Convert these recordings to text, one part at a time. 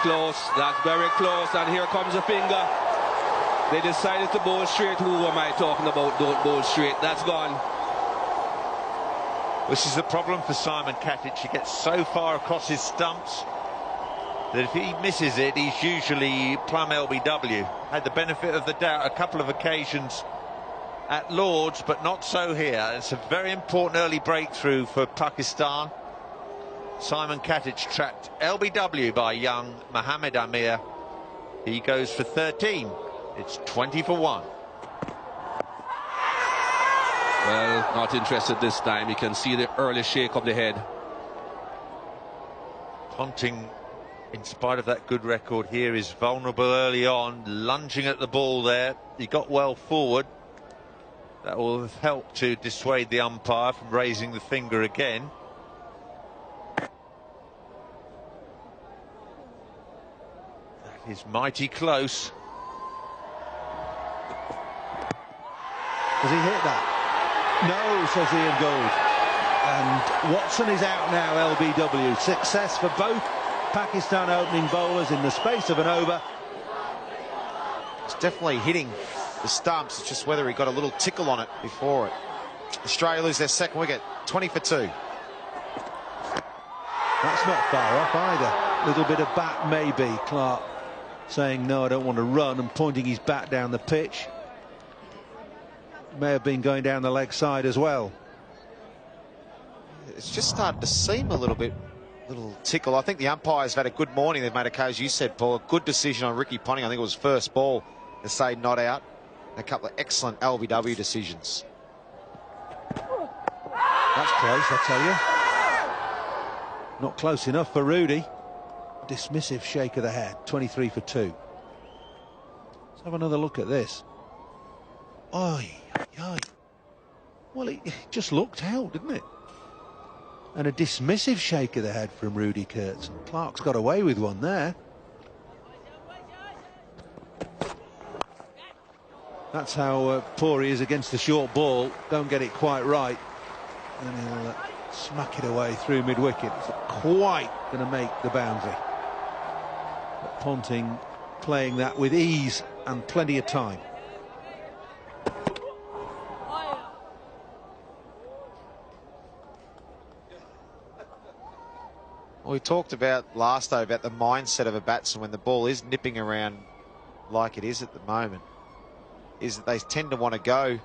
close. That's very close. And here comes a finger. They decided to bowl straight. Who am I talking about? Don't bowl straight. That's gone. This is the problem for Simon Katic. He gets so far across his stumps that if he misses it, he's usually plumb LBW. Had the benefit of the doubt a couple of occasions at Lord's, but not so here. It's a very important early breakthrough for Pakistan. Simon Katic trapped LBW by young Muhammad Amir. He goes for 13. It's 20 for 1. Well, not interested this time. You can see the early shake of the head. Ponting, in spite of that good record here, is vulnerable early on, lunging at the ball there. He got well forward. That will have helped to dissuade the umpire from raising the finger again. That is mighty close. Does he hit that? No, says Ian Gould. And Watson is out now, LBW. Success for both Pakistan opening bowlers in the space of an over. It's definitely hitting the stumps. It's just whether he got a little tickle on it before it. Australia lose their second wicket, 20 for 2. That's not far off either. Little bit of bat maybe. Clark saying no, I don't want to run, and pointing his bat down the pitch. May have been going down the leg side as well. It's just started to seem a little tickle. I think the umpires have had a good morning. They've made a case, you said, Paul, a good decision on Ricky Ponting. I think it was first ball to say not out. A couple of excellent LBW decisions. That's close, I tell you. Not close enough for Rudy. Dismissive shake of the head. 23 for 2. Let's have another look at this. Oi, oi. Well, it just looked out, didn't it? And a dismissive shake of the head from Rudy Kurtz. Clark's got away with one there. That's how poor he is against the short ball. Don't get it quite right. And he'll smack it away through mid-wicket. It's not quite going to make the boundary. But Ponting playing that with ease and plenty of time. Well, we talked about last over about the mindset of a batsman when the ball is nipping around like it is at the moment, is that they tend to want to go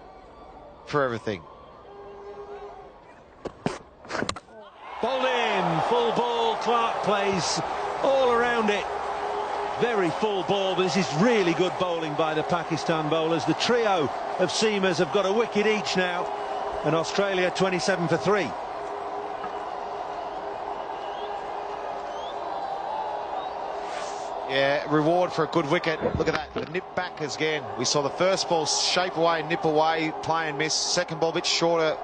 for everything. Bowled in, full ball. Clark plays all around it. Very full ball, but this is really good bowling by the Pakistan bowlers. The trio of seamers have got a wicket each now, and Australia 27 for 3. Yeah, reward for a good wicket. Look at that, the nip back again. We saw the first ball shape away, nip away, play and miss. Second ball a bit shorter,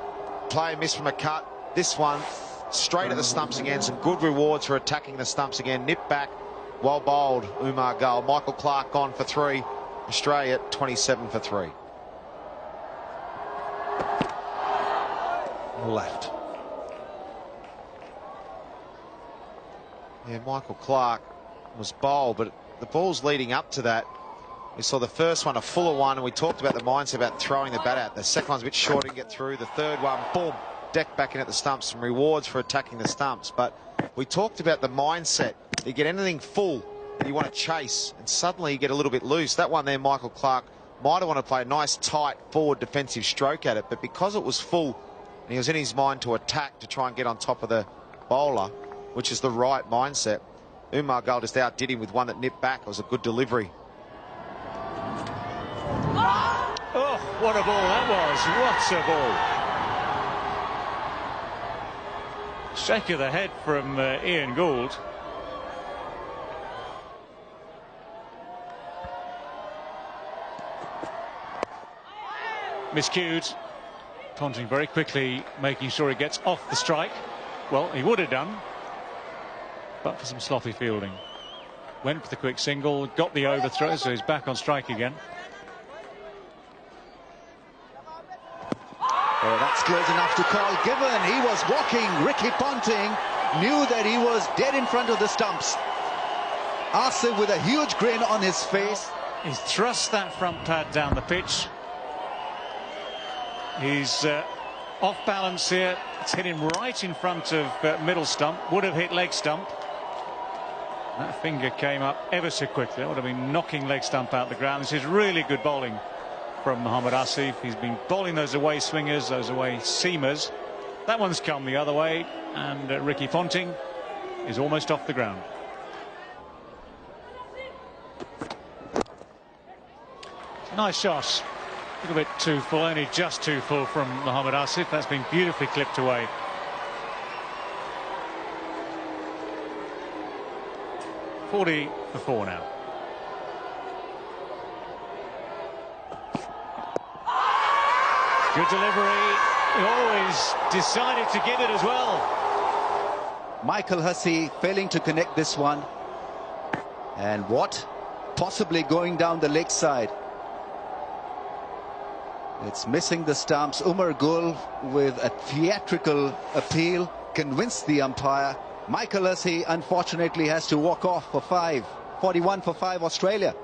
play and miss from a cut. This one, straight at the stumps again. Some good rewards for attacking the stumps again. Nip back, well bowled, Umar Gul. Michael Clark gone for 3. Australia 27 for 3. Left. Yeah, Michael Clark was bowled, but the balls leading up to that, we saw the first one a fuller one, and we talked about the mindset about throwing the bat out. The second one's a bit shorter to get through. The third one, boom, deck back in at the stumps. Some rewards for attacking the stumps. But we talked about the mindset. You get anything full and you want to chase, and suddenly you get a little bit loose. That one there, Michael Clark might have wanted to play a nice tight forward defensive stroke at it, but because it was full and he was in his mind to attack to try and get on top of the bowler, which is the right mindset, Umar Gul just outdid him with one that nipped back. It was a good delivery. Oh, what a ball that was. What a ball. Shake of the head from Ian Gould. Miscued. Ponting very quickly making sure he gets off the strike. Well, he would have done, but for some sloppy fielding. Went for the quick single, got the overthrow, so he's back on strike again. Oh, that's close enough to call given. He was walking. Ricky Ponting knew that he was dead in front of the stumps. Asif with a huge grin on his face. He's thrust that front pad down the pitch. He's off balance here. It's hit him right in front of middle stump. Would have hit leg stump. That finger came up ever so quickly. That would have been knocking leg stump out the ground. This is really good bowling from Muhammad Asif. He's been bowling those away swingers, those away seamers. That one's come the other way, and Ricky Ponting is almost off the ground. Nice shot. A little bit too full, only just too full from Muhammad Asif. That's been beautifully clipped away. .40 for 4 now. Good delivery. He always decided to give it as well. Michael Hussey failing to connect this one. And what? Possibly going down the leg side. It's missing the stumps. Umar Gul with a theatrical appeal convinced the umpire. Michael Hussey unfortunately has to walk off for 5. 41 for 5 Australia.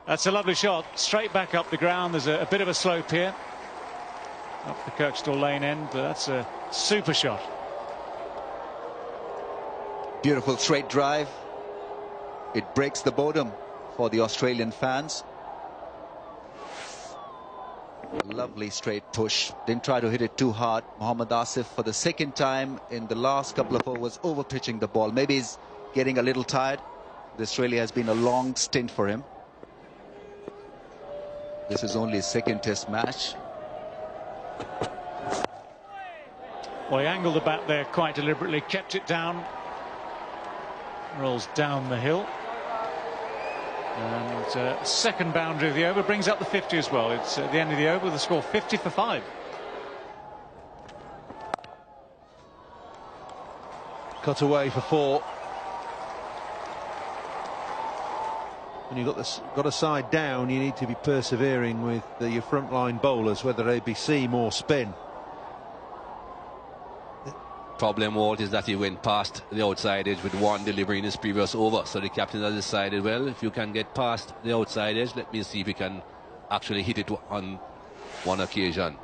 That's a lovely shot. Straight back up the ground. There's a bit of a slope here. Up the Kirkstall Lane end, but that's a super shot. Beautiful straight drive. It breaks the boredom for the Australian fans. Lovely straight push. Didn't try to hit it too hard. Muhammad Asif for the second time in the last couple of overs over pitching the ball. Maybe he's getting a little tired. This really has been a long stint for him. This is only his second test match. Well, he angled the bat there quite deliberately, kept it down. Rolls down the hill. And second boundary of the over brings up the 50 as well. It's at the end of the over with the score 50 for 5. Cut away for 4. When you've got a side down, you need to be persevering with your frontline bowlers, whether they be seam or spin. Problem, Walt, is that he went past the outside edge with one delivery in his previous over. So the captain has decided, well, if you can get past the outside edge, let me see if he can actually hit it on one occasion.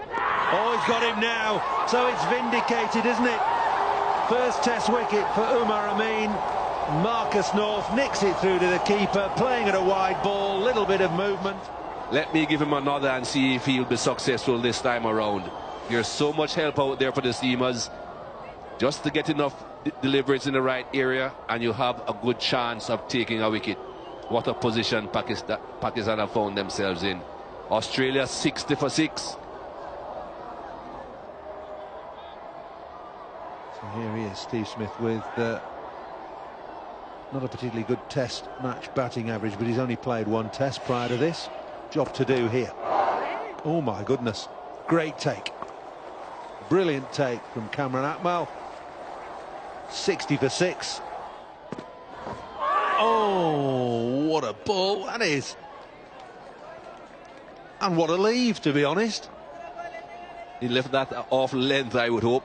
Oh, he's got him now. So it's vindicated, isn't it? First test wicket for Umar Amin. Marcus North nicks it through to the keeper, playing at a wide ball, little bit of movement. Let me give him another and see if he'll be successful this time around. There's so much help out there for the seamers. Just to get enough deliveries in the right area and you have a good chance of taking a wicket. What a position Pakistan have found themselves in. Australia 60 for 6. So here he is, Steve Smith, with not a particularly good test match batting average, but he's only played one test prior to this. Job to do here. Oh my goodness, great take. Brilliant take from Cameron Atmal. 60 for 6. Oh, what a ball that is. And what a leave, to be honest. He left that off length, I would hope.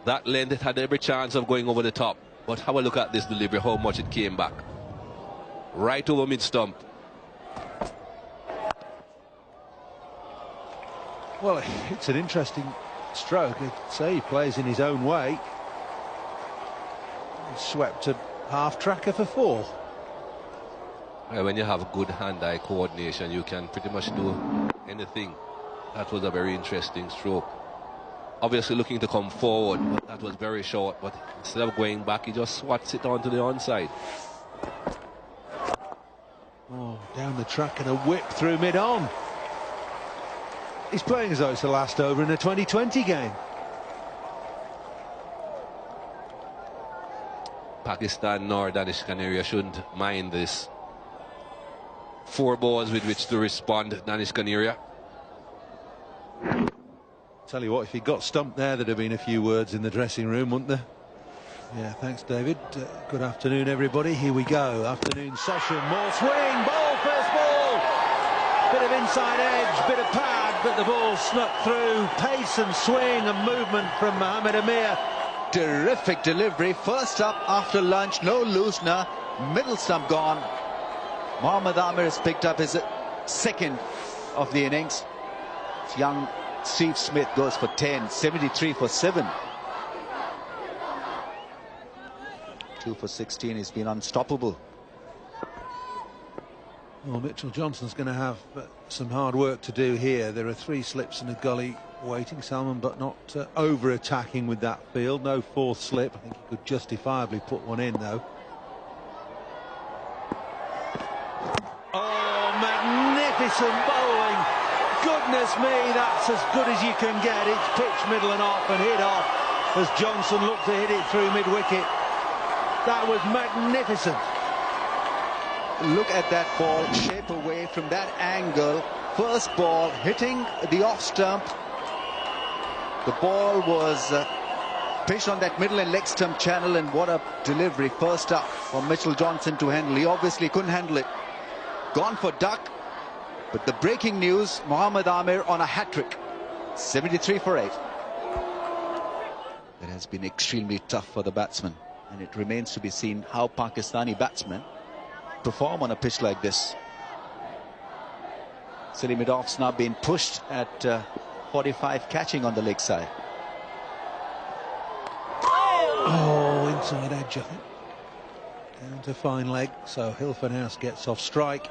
That length, it had every chance of going over the top. But have a look at this delivery, how much it came back. Right over mid-stump. Well, it's an interesting stroke. I'd say he plays in his own way. He swept a half-tracker for 4. When you have good hand-eye coordination, you can pretty much do anything. That was a very interesting stroke. Obviously looking to come forward, but that was very short. But instead of going back, he just swats it onto the onside. Oh, down the track and a whip through mid-on. He's playing as though it's the last over in a 2020 game. Pakistan nor Danish Canaria shouldn't mind this. 4 balls with which to respond, Danish Canaria. Tell you what, if he got stumped there, there'd have been a few words in the dressing room, wouldn't there? Yeah, thanks, David. Good afternoon, everybody. Here we go. Afternoon session. More swing. Ball, first ball. Bit of inside edge, bit of pad. but the ball snuck through. Pace and swing and movement from Mohamed Amir. Terrific delivery. First up after lunch, no loosener. Middle stump gone. Mohamed Amir has picked up his second of the innings. Young Steve Smith goes for 10, 73 for 7. 2 for 16, he's been unstoppable. Well, Mitchell Johnson's going to have some hard work to do here. There are 3 slips in a gully waiting, Salman, but not over-attacking with that field. No 4th slip. I think he could justifiably put one in, though. Oh, magnificent bowling. Goodness me, that's as good as you can get. It's pitched middle and off and hit off as Johnson looked to hit it through mid-wicket. That was magnificent. Look at that ball, shape away from that angle. First ball hitting the off stump. The ball was pitched on that middle and leg stump channel, and what a delivery first up for Mitchell Johnson to handle. He obviously couldn't handle it. Gone for duck, but the breaking news, Mohamed Amir on a hat-trick. 73 for 8. It has been extremely tough for the batsman, and it remains to be seen how Pakistani batsmen perform on a pitch like this. Silly mid-off's now being pushed at 45, catching on the leg side. Oh, inside edge, I think. Down to fine leg, so Hilford House gets off strike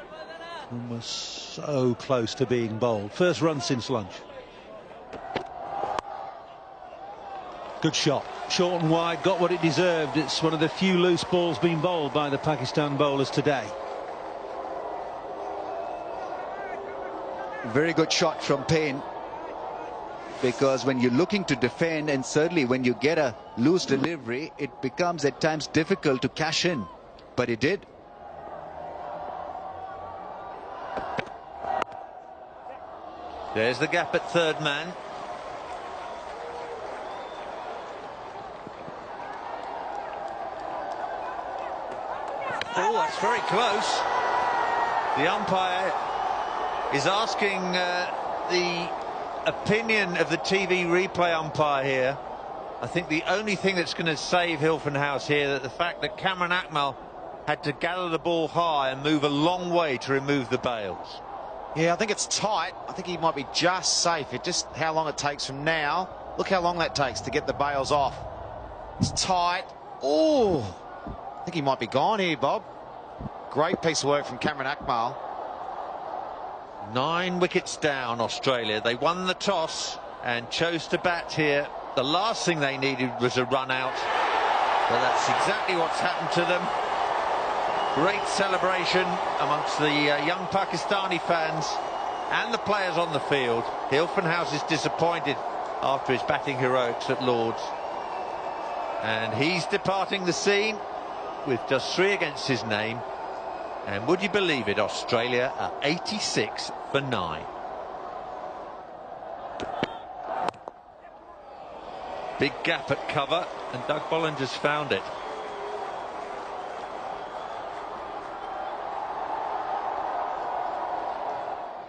and was so close to being bowled. First run since lunch. Good shot, short and wide, got what it deserved. It's one of the few loose balls being bowled by the Pakistan bowlers today. Very good shot from Payne, because when you're looking to defend, and certainly when you get a loose delivery, it becomes at times difficult to cash in, but he did. There's the gap at third man. Oh, that's very close. The umpire is asking the opinion of the TV replay umpire here. I think the only thing that's going to save Hilford House here is the fact that Cameron Akmal had to gather the ball high and move a long way to remove the bails. Yeah, I think it's tight. I think he might be just safe. It's just how long it takes from now. Look how long that takes to get the bails off. It's tight. Oh, I think he might be gone here, Bob. Great piece of work from Cameron Akmal. 9 wickets down, Australia. They won the toss and chose to bat here. The last thing they needed was a run out, but that's exactly what's happened to them. Great celebration amongst the young Pakistani fans and the players on the field. Hilford House is disappointed after his batting heroics at Lord's, and he's departing the scene with just 3 against his name. And would you believe it, Australia are 86 for 9. Big gap at cover, and Doug Bollinger's found it.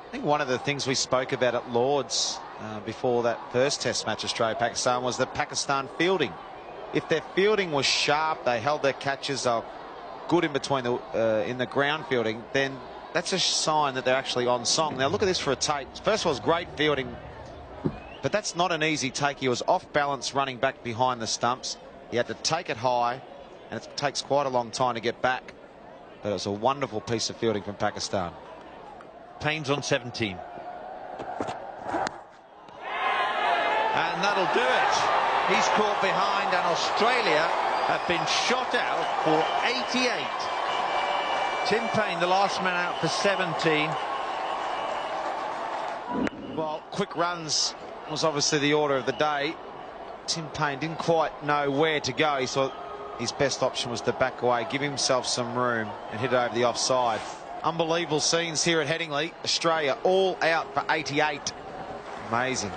I think one of the things we spoke about at Lord's before that first Test match, Australia-Pakistan, was that Pakistan fielding. If their fielding was sharp, they held their catches up good in between in the ground fielding, then that's a sign that they're actually on song. Now look at this for a take. First of all, it's great fielding, but that's not an easy take. He was off balance running back behind the stumps. He had to take it high, and it takes quite a long time to get back. But it was a wonderful piece of fielding from Pakistan. Payne's on 17. And that'll do it. He's caught behind, and Australia have been shot out for 88. Tim Payne, the last man out for 17. Well, quick runs was obviously the order of the day. Tim Payne didn't quite know where to go. He thought his best option was to back away, give himself some room and hit it over the offside. Unbelievable scenes here at Headingley. Australia all out for 88. Amazing.